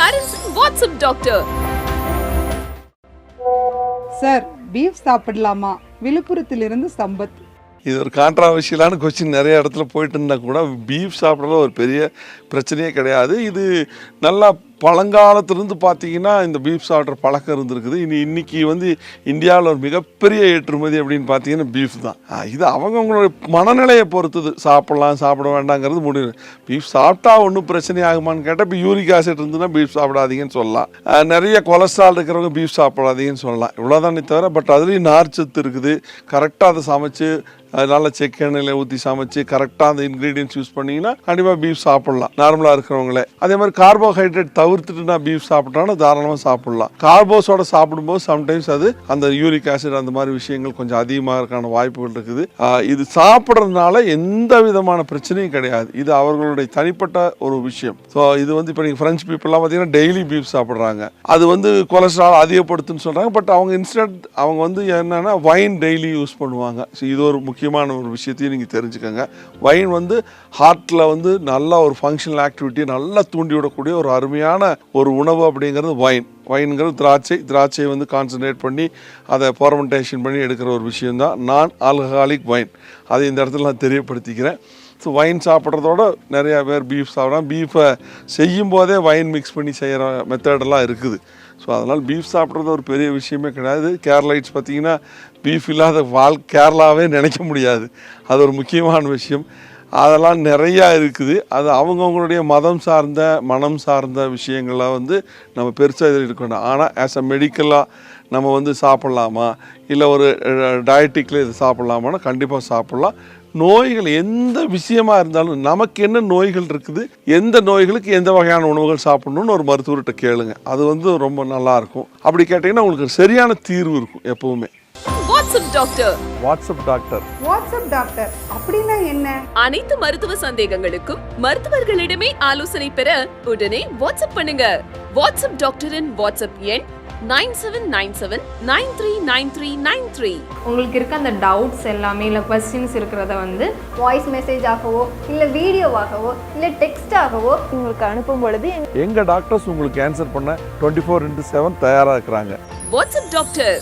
Parents WhatsApp doctor. Sir, beef சாப்பிடலாமா? விழுப்புரத்திலிருந்து சம்பத். இது ஒரு கான்ட்ராவர்ஷியலான கொஸ்டின். நிறைய இடத்துல போயிட்டு இருந்தால் கூட பீஃப் சாப்பிட்றதுல ஒரு பெரிய பிரச்சனையே கிடையாது. இது நல்லா பழங்காலத்துலேருந்து பார்த்தீங்கன்னா இந்த பீஃப் சாப்பிட்ற பழக்கம் இருந்திருக்குது. இன்னைக்கு வந்து இந்தியாவில் ஒரு மிகப்பெரிய ஏற்றுமதி அப்படின்னு பார்த்தீங்கன்னா பீஃப் தான். இது அவங்கவுங்களோட மனநிலையை பொறுத்தது, சாப்பிட்லாம் சாப்பிட வேண்டாங்கிறது முடிவு. பீஃப் சாப்பிட்டா ஒன்றும் பிரச்சனை ஆகுமான்னு கேட்டால் இப்போ யூரிக் ஆசிட் இருந்துன்னா பீஃப் சாப்பிடாதீங்கன்னு சொல்லலாம். நிறைய கொலஸ்ட்ரால் இருக்கிறவங்க பீஃப் சாப்பிடாதீங்கன்னு சொல்லலாம். இவ்வளோதானே தவிர பட் அதுலேயும் நார்ச்சத்து இருக்குது. கரெக்டாக அதை சமைச்சு நல்லா செக் எண்ணெயில் ஊற்றி சமைச்சு கரெக்டாக அந்த இன்க்ரீடியன்ஸ் யூஸ் பண்ணிங்கன்னா கண்டிப்பாக பீஃப் சாப்பிட்லாம் நார்மலாக இருக்கிறவங்களே. அதே மாதிரி கார்போஹைட்ரேட் தவிர்த்துட்டு நான் பீஃப் சாப்பிட்றாலும் தாராளமாக சாப்பிட்லாம். கார்போஸோட சாப்பிடும்போது சம்டைம்ஸ் அது அந்த யூரிக் ஆசிட் அந்த மாதிரி விஷயங்கள் கொஞ்சம் அதிகமாக இருக்கான வாய்ப்புகள் இருக்குது. இது சாப்பிட்றதுனால எந்த விதமான பிரச்சனையும் கிடையாது. இது அவர்களுடைய தனிப்பட்ட ஒரு விஷயம். ஸோ இது வந்து இப்போ நீங்கள் ஃப்ரெஞ்ச் பீப்புளெலாம் பார்த்தீங்கன்னா டெய்லி பீஃப் சாப்பிட்றாங்க. அது வந்து கொலஸ்ட்ரால் அதிகப்படுத்துன்னு சொல்கிறாங்க. பட் அவங்க இன்ஸ்டன்ட் அவங்க வந்து என்னென்னா வைன் டெய்லி யூஸ் பண்ணுவாங்க. ஸோ இது ஒரு முக்கியமான ஒரு விஷயத்தையும் நீங்கள் தெரிஞ்சுக்கோங்க. வைன் வந்து ஹார்ட்டில் வந்து நல்ல ஒரு ஃபங்க்ஷனல் ஆக்டிவிட்டியை நல்லா தூண்டி விடக்கூடிய ஒரு அருமையான ஒரு உணவு அப்படிங்கிறது வைன்ங்கிறது திராட்சை வந்து கான்சன்ட்ரேட் பண்ணி அதை ஃபெர்மெண்டேஷன் பண்ணி எடுக்கிற ஒரு விஷயந்தான் நான் ஆல்கஹாலிக் வைன். அதை இந்த இடத்துல நான் தெரியப்படுத்திக்கிறேன். ஸோ வைன் சாப்பிட்றதோட நிறையா பேர் பீஃப் சாப்பிட்றாங்க. பீஃபை செய்யும் போதே வைன் மிக்ஸ் பண்ணி செய்கிற மெத்தடெல்லாம் இருக்குது. ஸோ அதனால் பீஃப் சாப்பிட்றது ஒரு பெரிய விஷயமே கிடையாது. கேரளைட்ஸ் பார்த்திங்கன்னா பீஃப் இல்லாத கேரளாவே நினைக்க முடியாது. அது ஒரு முக்கியமான விஷயம். அதெல்லாம் நிறையா இருக்குது. அது அவங்கவுங்களுடைய மதம் சார்ந்த மனம் சார்ந்த விஷயங்களை வந்து நம்ம பெருசாக இதில் இருக்கணும். ஆனால் ஆஸ் அ மெடிக்கலாக நம்ம வந்து சாப்பிட்லாமா இல்லை ஒரு டயட்டிக்கில் இது சாப்பிட்லாமான்னா கண்டிப்பாக சாப்பிட்லாம். நோய்கள் எந்த விஷயமா இருந்தாலும் நமக்கு என்ன நோய்கள் இருக்குது, எந்த நோய்களுக்கு எந்த வகையான உணவுகள் சாப்பிடணும்னு ஒரு மருத்துவர்கிட்ட கேளுங்க. அது வந்து ரொம்ப நல்லாயிருக்கும். அப்படி கேட்டிங்கன்னா உங்களுக்கு சரியான தீர்வு இருக்கும் எப்பவுமே. WhatsApp doctor. வாட்ஸ்அப் டாக்டர் அப்படின்னா என்ன? அனைத்து மருத்துவ சந்தேகங்களுக்கும் மருத்துவர்களிடமே ஆலோசனை பெற உடனே வாட்ஸ்அப் பண்ணுங்க. வாட்ஸ்அப் டாக்டரின் வாட்ஸ்அப் எண் 9797939393. உங்களுக்கு இருக்க அந்த டவுட்ஸ் எல்லாமே இல்லை கொஸ்டின்ஸ் இருக்கிறத வந்து வாய்ஸ் மெசேஜ் ஆகவோ இல்லை வீடியோவாகவோ இல்லை டெக்ஸ்டாகவோ உங்களுக்கு அனுப்பும் பொழுது எங்கள் டாக்டர்ஸ் உங்களுக்கு ஆன்சர் பண்ண 24/7 தயாராக இருக்கிறாங்க. WhatsApp doctor.